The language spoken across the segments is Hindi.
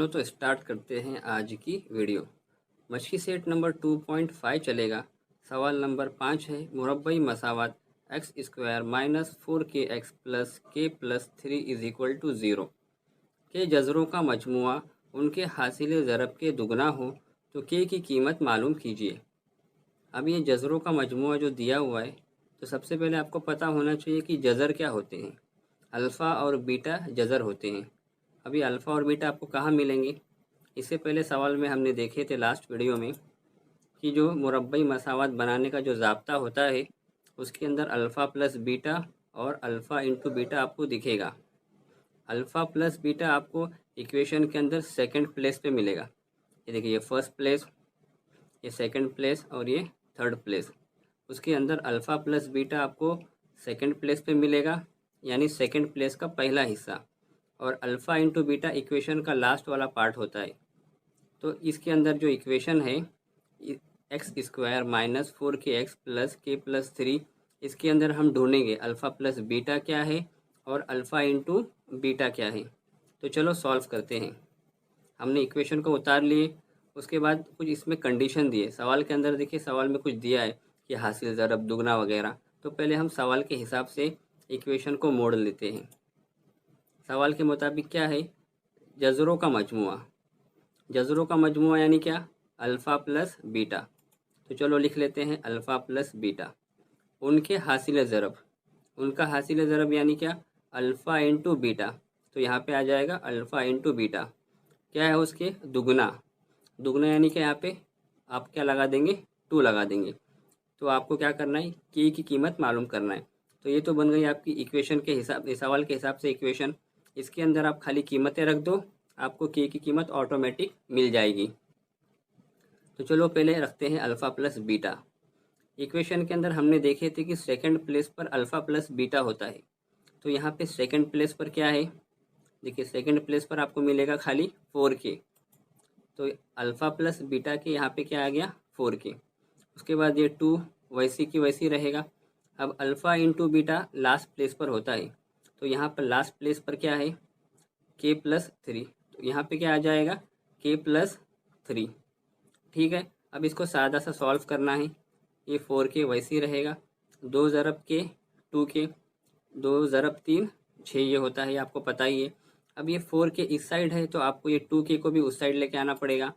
चलो तो स्टार्ट करते हैं आज की वीडियो। मछली सेट नंबर 2.5 चलेगा। सवाल नंबर 5 है, मुरब्बई मसावत X square minus 4kx plus K plus 3 is equal to 0 के जज़रों का मजमुआ उनके हासिल ज़रब के दुगना हो तो के की कीमत मालूम कीजिए। अब ये जज़रों का मजमुआ जो दिया हुआ है, तो सबसे पहले आपको पता होना चाहिए कि जज़र क्या होते हैं। अल्फ़ा और बीटा जज़र होते हैं। अभी अल्फ़ा और बीटा आपको कहाँ मिलेंगे? इससे पहले सवाल में हमने देखे थे लास्ट वीडियो में कि जो मुरब्बई मसावत बनाने का जो ज़ाब्ता होता है, उसके अंदर अल्फ़ा प्लस बीटा और अल्फ़ा इंटू बीटा आपको दिखेगा। अल्फ़ा प्लस बीटा आपको इक्वेशन के अंदर सेकंड प्लेस पे मिलेगा। ये देखिए, ये फर्स्ट प्लेस, ये सेकंड प्लेस और ये थर्ड प्लेस। उसके अंदर अल्फ़ा प्लस बीटा आपको सेकंड प्लेस पे मिलेगा, यानी सेकंड प्लेस का पहला हिस्सा। और अल्फ़ा इंटू बीटा इक्वेशन का लास्ट वाला पार्ट होता है। तो इसके अंदर जो इक्वेशन है x square minus 4kx plus K plus 3, इसके अंदर हम ढूंढेंगे अल्फ़ा प्लस बीटा क्या है और अल्फ़ा इंटू बीटा क्या है। तो चलो सॉल्व करते हैं। हमने इक्वेशन को उतार लिए, उसके बाद कुछ इसमें कंडीशन दिए। सवाल के अंदर देखिए, सवाल में कुछ दिया है कि हासिल ज़रब दुगना वगैरह। तो पहले हम सवाल के हिसाब से इक्वेशन को मोड़ लेते हैं। सवाल के मुताबिक क्या है? जज़रों का मजमुआ। जज़रों का मजमुआ यानी क्या? Alpha plus beta. तो चलो लिख लेते हैं अल्फ़ा प्लस बीटा। उनके हासिल ज़रब, उनका हासिल ज़रब यानी क्या? Alpha into beta. तो यहाँ पे आ जाएगा अल्फ़ा इंटू बीटा। क्या है उसके? दुगना। दुगना यानी क्या? यहाँ पे आप क्या लगा देंगे? 2 लगा देंगे। तो आपको क्या करना है? के की कीमत मालूम करना है। तो ये तो बन गई आपकी इक्वेशन के हिसाब, सवाल के हिसाब से इक्वेशन। इसके अंदर आप खाली कीमतें रख दो, आपको के की कीमत ऑटोमेटिक मिल जाएगी। तो चलो पहले रखते हैं अल्फ़ा प्लस बीटा। इक्वेशन के अंदर हमने देखे थे कि सेकंड प्लेस पर अल्फ़ा प्लस बीटा होता है। तो यहाँ पे सेकंड प्लेस पर क्या है? देखिए, सेकंड प्लेस पर आपको मिलेगा खाली 4k। तो अल्फ़ा प्लस बीटा के यहाँ पे क्या आ गया? 4k। उसके बाद ये 2 वैसी की वैसी रहेगा। अब alpha into beta last place पर होता है, तो यहाँ पर लास्ट प्लेस पर क्या है? के प्लस 3। तो यहाँ पे क्या आ जाएगा? के प्लस 3। ठीक है, अब इसको सादा सा सॉल्व करना है। ये 4k वैसे ही रहेगा। 2 ज़रब के 2k, 2 ज़रब 3 6 ये होता है, आपको पता ही है। अब ये 4k इस साइड है, तो आपको ये 2k को भी उस साइड लेके आना पड़ेगा।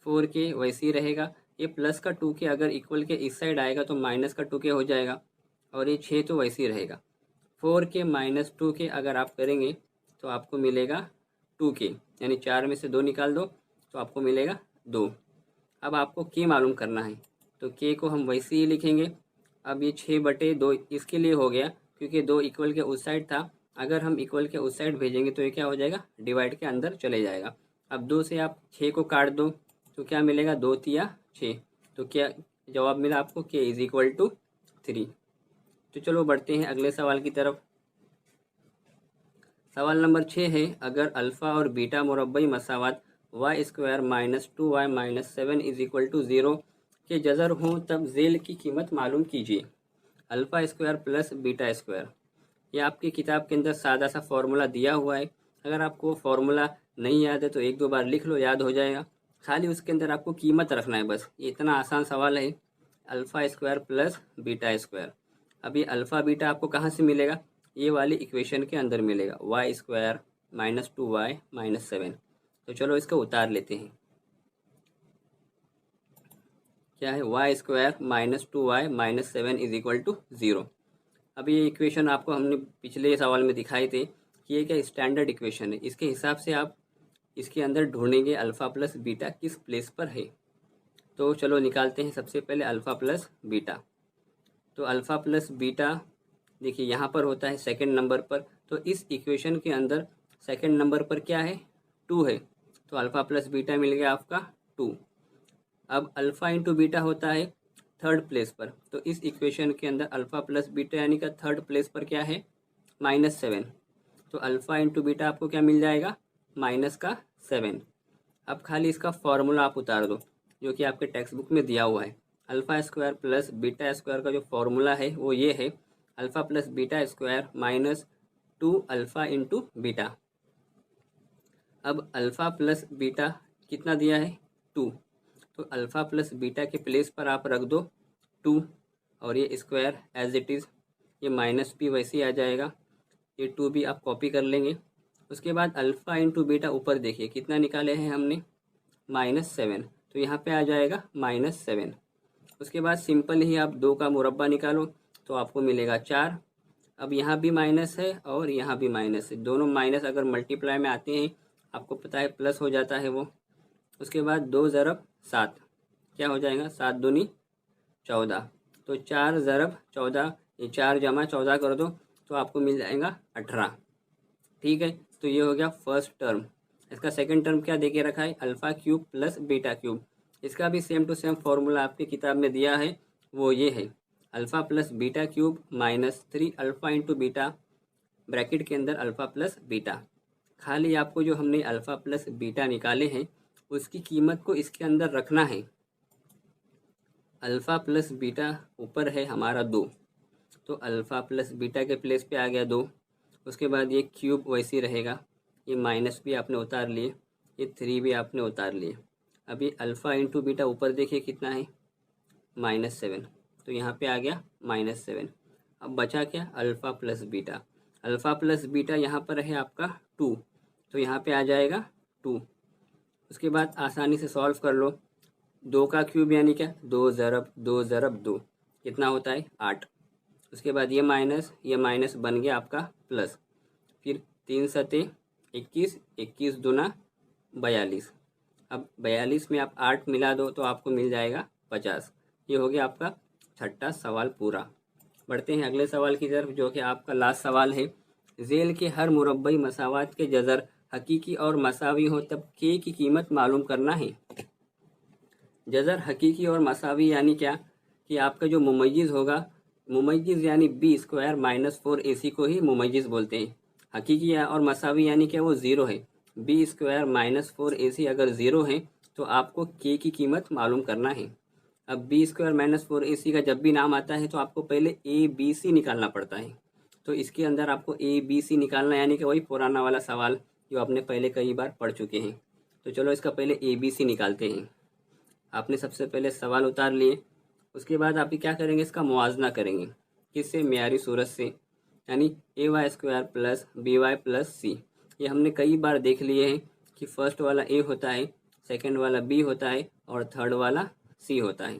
4k वैसे ही रहेगा। ये प्लस का 2k अगर इक्वल के इस साइड आएगा तो माइनस का 2k हो जाएगा। और ये 6 तो वैसे ही रहेगा। 4k माइनस 2k अगर आप करेंगे तो आपको मिलेगा 2k, यानी 4 में से 2 निकाल दो तो आपको मिलेगा 2। अब आपको के मालूम करना है, तो के को हम वैसे ही लिखेंगे। अब ये 6/2 इसके लिए हो गया क्योंकि 2 इक्वल के उस साइड था। अगर हम इक्वल के उस साइड भेजेंगे तो ये क्या हो जाएगा? डिवाइड के अंदर चले जाएगा। अब 2 से आप 6 को काट दो तो क्या मिलेगा? 2 तिया 6। तो क्या जवाब मिला आपको? के इज इक्वल टू 3। तो चलो बढ़ते हैं अगले सवाल की तरफ। सवाल नंबर 6 है, अगर अल्फ़ा और बीटा मुरब्बई मसावत Y square minus 2y minus 7 is equal to 0 के जज़र हों तब ज़ेल की कीमत मालूम कीजिए। Alpha square plus beta square, ये आपकी किताब के अंदर सादा सा फॉर्मूला दिया हुआ है। अगर आपको फॉर्मूला नहीं याद है तो 1-2 बार लिख लो, याद हो जाएगा। खाली उसके अंदर आपको कीमत रखना है बस। ये इतना आसान सवाल है। Alpha square plus beta square. अभी अल्फ़ा बीटा आपको कहाँ से मिलेगा? ये वाली इक्वेशन के अंदर मिलेगा, Y square minus 2y minus 7। तो चलो इसको उतार लेते हैं। क्या है? Y square minus 2y minus 7 is equal to 0। अब ये इक्वेशन आपको हमने पिछले सवाल में दिखाई थे कि ये क्या स्टैंडर्ड इक्वेशन है। इसके हिसाब से आप इसके अंदर ढूंढेंगे अल्फ़ा प्लस बीटा किस प्लेस पर है। तो चलो निकालते हैं सबसे पहले अल्फ़ा प्लस बीटा। तो अल्फ़ा प्लस बीटा देखिए यहाँ पर होता है सेकंड नंबर पर। तो इस इक्वेशन के अंदर सेकंड नंबर पर क्या है? 2 है। तो अल्फ़ा प्लस बीटा मिल गया आपका 2। अब अल्फ़ा इंटू बीटा होता है थर्ड प्लेस पर। तो इस इक्वेशन के अंदर अल्फ़ा प्लस बीटा यानी कि थर्ड प्लेस पर क्या है? माइनस 7। तो अल्फ़ा इंटू बीटा आपको क्या मिल जाएगा? माइनस का 7। अब खाली इसका फॉर्मूला आप उतार दो जो कि आपके टेक्स्ट बुक में दिया हुआ है। Alpha square plus beta square का जो फॉर्मूला है वो ये है, alpha plus beta square minus 2 alpha into beta. अब अल्फ़ा प्लस बीटा कितना दिया है 2, तो अल्फ़ा प्लस बीटा के प्लेस पर आप रख दो 2 और ये स्क्वायर एज इट इज़, ये माइनस भी वैसे ही आ जाएगा, ये 2 भी आप कॉपी कर लेंगे। उसके बाद अल्फ़ा इंटू बीटा ऊपर देखिए कितना निकाले हैं हमने -7, तो यहाँ पे आ जाएगा -7। उसके बाद सिंपल ही आप 2 का मुरब्बा निकालो तो आपको मिलेगा 4। अब यहाँ भी माइनस है और यहाँ भी माइनस है, दोनों माइनस अगर मल्टीप्लाई में आते हैं आपको पता है प्लस हो जाता है वो। उसके बाद 2 ज़रब 7 क्या हो जाएगा, 7 दूनी 14, तो 4 ज़रब 14, ये 4 जमा 14 कर दो तो आपको मिल जाएगा 18। ठीक है, तो ये हो गया फर्स्ट टर्म। इसका सेकंड टर्म क्या दे के रखा है, alpha cube plus beta cube. इसका भी सेम टू सेम फॉर्मूला आपकी किताब में दिया है, वो ये है alpha plus beta cube -3 alpha into beta bracket के अंदर अल्फ़ा प्लस बीटा। खाली आपको जो हमने अल्फ़ा प्लस बीटा निकाले हैं उसकी कीमत को इसके अंदर रखना है। अल्फ़ा प्लस बीटा ऊपर है हमारा 2, तो अल्फ़ा प्लस बीटा के प्लेस पे आ गया 2। उसके बाद ये क्यूब वैसे ही रहेगा, ये माइनस भी आपने उतार लिए, ये 3 भी आपने उतार लिए। अभी अल्फ़ा इंटू बीटा ऊपर देखिए कितना है -7, तो यहाँ पे आ गया -7। अब बचा क्या, alpha plus beta. Alpha plus beta यहाँ पर है आपका 2, तो यहाँ पे आ जाएगा 2। उसके बाद आसानी से सॉल्व कर लो, 2 का क्यूब यानी क्या 2 ज़रब 2 ज़रब 2 कितना होता है 8। उसके बाद ये माइनस बन गया आपका प्लस, फिर 3 सते 21, 21 दूना 42। अब 42 में आप 8 मिला दो तो आपको मिल जाएगा 50। ये हो गया आपका छठा सवाल पूरा। बढ़ते हैं अगले सवाल की तरफ जो कि आपका लास्ट सवाल है। झेल के हर मुरब्बई मसावात के जज़र हकीकी और मसावी हो तब के की कीमत मालूम करना है। जज़र हकीकी और मसावी यानी क्या कि आपका जो मुमय्यिज़ होगा, मुमय्यिज़ यानी बी स्क्वायर -4 AC को ही मुमय्यिज़ बोलते हैं। हकीकी और मसावी यानी क्या, वो ज़ीरो है। बी स्क्वायर -4 AC अगर ज़ीरो है तो आपको के की कीमत मालूम करना है। अब बी स्क्वायर -4 AC का जब भी नाम आता है तो आपको पहले ABC निकालना पड़ता है। तो इसके अंदर आपको ABC निकालना, यानी कि वही पुराना वाला सवाल जो आपने पहले कई बार पढ़ चुके हैं। तो चलो इसका पहले ABC निकालते हैं। आपने सबसे पहले सवाल उतार लिए, उसके बाद आप क्या करेंगे, इसका मुआवजा करेंगे किससे, म्यारी सूरत से, यानी AY² plus BY plus C। ये हमने कई बार देख लिए हैं कि फर्स्ट वाला A होता है, सेकंड वाला B होता है और थर्ड वाला C होता है।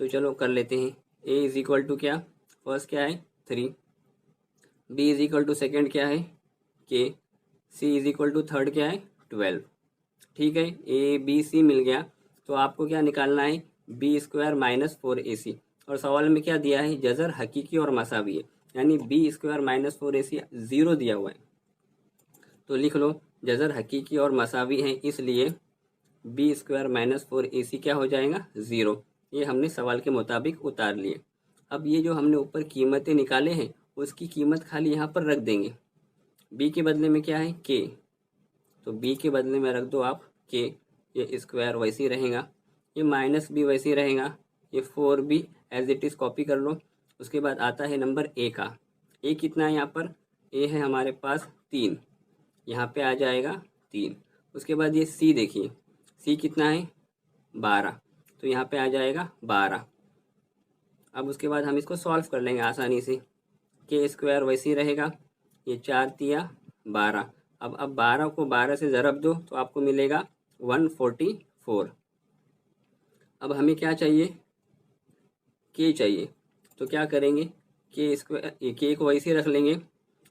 तो चलो कर लेते हैं। A इज इक्वल टू क्या, फर्स्ट क्या है 3, B is equal to second क्या है K, C is equal to third क्या है 12। ठीक है, ABC मिल गया। तो आपको क्या निकालना है, बी स्क्वायर -4 AC। और सवाल में क्या दिया है, जज़र हकीकी और मसावी है, यानी बी स्क्वायर -4 AC ज़ीरो दिया हुआ है। तो लिख लो जज़र हकीकी और मसावी है, इसलिए बी स्क्वायर -4 AC क्या हो जाएगा ज़ीरो। ये हमने सवाल के मुताबिक उतार लिए। अब ये जो हमने ऊपर कीमतें निकाले हैं उसकी कीमत खाली यहाँ पर रख देंगे। बी के बदले में क्या है के, तो बी के बदले में रख दो आप के, ये स्क्वायर वैसे ही रहेगा, ये माइनस भी वैसे ही रहेगा, ये 4 भी एज इट इज़ कॉपी कर लो। उसके बाद आता है नंबर ए का। ए कितना है यहाँ पर, ए है हमारे पास 3, यहाँ पे आ जाएगा 3। उसके बाद ये सी देखिए, सी कितना है 12, तो यहाँ पे आ जाएगा 12। अब उसके बाद हम इसको सॉल्व कर लेंगे आसानी से, के स्क्वायर वैसे ही रहेगा, ये 4 तिया 12। अब 12 को 12 से ज़रब दो तो आपको मिलेगा 144। अब हमें क्या चाहिए, के चाहिए, तो क्या करेंगे, के स्क्वायर के को वैसे रख लेंगे।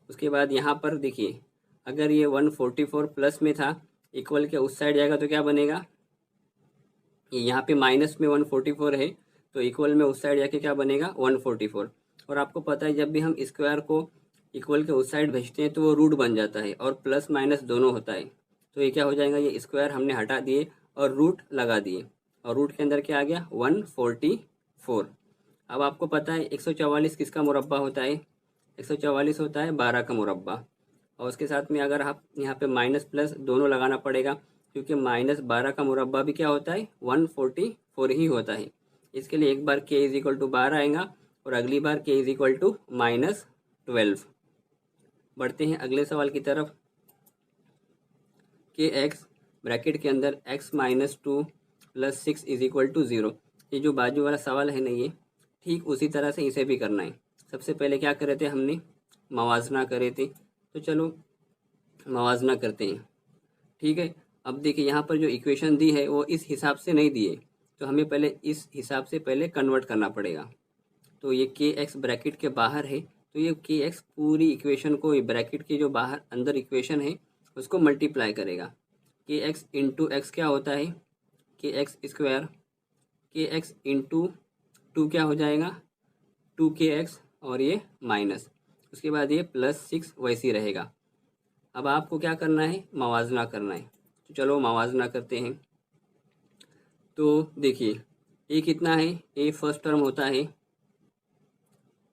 उसके बाद यहाँ पर देखिए, अगर ये 144 प्लस में था, इक्वल के उस साइड जाएगा तो क्या बनेगा, ये यहाँ पे माइनस में 144 है तो इक्वल में उस साइड जाके क्या बनेगा 144। और आपको पता है जब भी हम स्क्वायर को इक्वल के उस साइड भेजते हैं तो वो रूट बन जाता है और प्लस माइनस दोनों होता है। तो ये क्या हो जाएगा, ये स्क्वायर हमने हटा दिए और रूट लगा दिए, और रूट के अंदर क्या आ गया 144। अब आपको पता है 144 किसका मुरब्बा होता है, 144 होता है 12 का मुरब्बा। और उसके साथ में अगर आप यहाँ पे माइनस प्लस दोनों लगाना पड़ेगा, क्योंकि -12 का मुरब्बा भी क्या होता है 144 ही होता है। इसके लिए एक बार के इज इक्वल टू 12 आएगा और अगली बार के इज इक्वल टू -12। बढ़ते हैं अगले सवाल की तरफ। के एक्स ब्रैकेट के अंदर x minus 2 plus 6 is equal to 0। ये जो बाजू वाला सवाल है ना, ये ठीक उसी तरह से इसे भी करना है। सबसे पहले क्या करे थे हमने, मवाजना करे थे। तो चलो मवाजना करते हैं, ठीक है। अब देखिए यहाँ पर जो इक्वेशन दी है वो इस हिसाब से नहीं दी है, तो हमें पहले इस हिसाब से पहले कन्वर्ट करना पड़ेगा। तो ये के एक्स ब्रैकेट के बाहर है, तो ये के एक्स पूरी इक्वेशन को ब्रैकेट के जो बाहर अंदर इक्वेशन है उसको मल्टीप्लाई करेगा। के एक्स इंटू एक्स क्या होता है, के एक्स स्क्वायर, के एक्स इंटू 2 क्या हो जाएगा 2kx, और ये माइनस, उसके बाद ये प्लस 6 वैसे ही रहेगा। अब आपको क्या करना है, मवाजना करना है। तो चलो मवाजना करते हैं। तो देखिए ए कितना है, ए फर्स्ट टर्म होता है,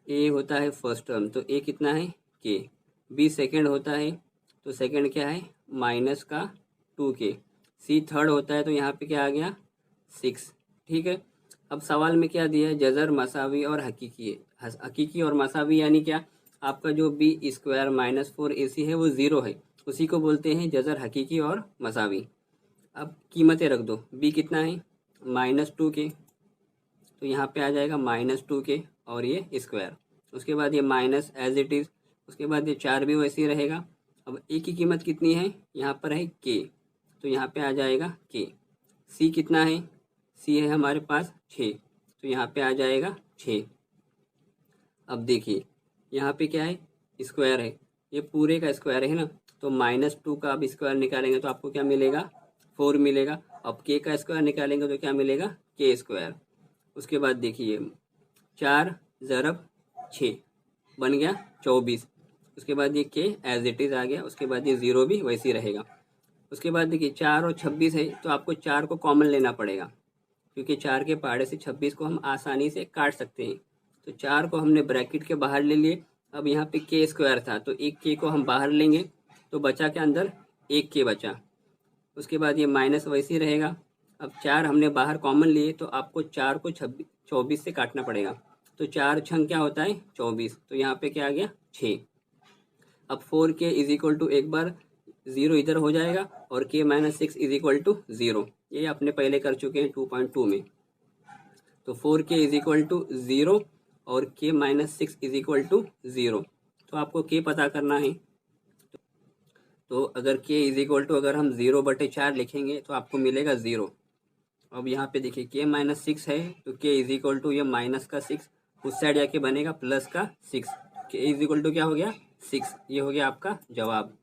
ए होता है फर्स्ट टर्म, तो ए कितना है के। बी सेकेंड होता है, तो सेकेंड क्या है माइनस का 2k। सी थर्ड होता है, तो यहाँ पे क्या आ गया 6, ठीक है। अब सवाल में क्या दिया है, जज़र मसावी और हकीकी है। हकीकी और मसावी यानी क्या, आपका जो बी स्क्वायर माइनस 4ac है वो 0 है, उसी को बोलते हैं जज़र हकीकी और मसावी। अब कीमतें रख दो, बी कितना है माइनस 2k, तो यहाँ पे आ जाएगा माइनस 2k और ये स्क्वायर, उसके बाद ये माइनस एज इट इज़, उसके बाद ये 4 भी वैसे ही रहेगा। अब ए की कीमत कितनी है, यहाँ पर है के, तो यहाँ पे आ जाएगा के। सी कितना है, सी है हमारे पास 6, तो यहाँ पे आ जाएगा 6। अब देखिए यहाँ पे क्या है स्क्वायर है, ये पूरे का स्क्वायर है ना, तो माइनस 2 का अब स्क्वायर निकालेंगे तो आपको क्या मिलेगा 4 मिलेगा। अब के का स्क्वायर निकालेंगे तो क्या मिलेगा के स्क्वायर। उसके बाद देखिए 4 ज़रब 6 बन गया 24, उसके बाद ये के एज इट इज़ आ गया, उसके बाद ये 0 भी वैसे ही रहेगा। उसके बाद देखिए 4 और 26 है, तो आपको 4 को कॉमन लेना पड़ेगा, क्योंकि 4 के पहाड़े से 26 को हम आसानी से काट सकते हैं। तो 4 को हमने ब्रैकेट के बाहर ले लिए। अब यहाँ पे के स्क्वायर था, तो एक के को हम बाहर लेंगे, तो बचा के अंदर एक के बचा। उसके बाद ये माइनस वैसे ही रहेगा। अब 4 हमने बाहर कॉमन लिए, तो आपको 4 को 24 से काटना पड़ेगा, तो 4 छंग क्या होता है 24, तो यहाँ पे क्या आ गया 6। अब 4k इज इक्वल टू, एक बार 0 इधर हो जाएगा, और k minus 6 is equal to 0, ये आपने पहले कर चुके हैं 2.2 में। तो 4k इज इक्वल टू 0 और k minus 6 is equal to 0, तो आपको k पता करना है। तो अगर k इज इक्वल टू, अगर हम 0/4 लिखेंगे तो आपको मिलेगा 0। अब यहाँ पे देखिए k माइनस 6 है, तो k इज इक्वल टू ये माइनस का 6, उस साइड जाके बनेगा प्लस का 6, k इज इक्वल टू क्या हो गया 6, ये हो गया आपका जवाब।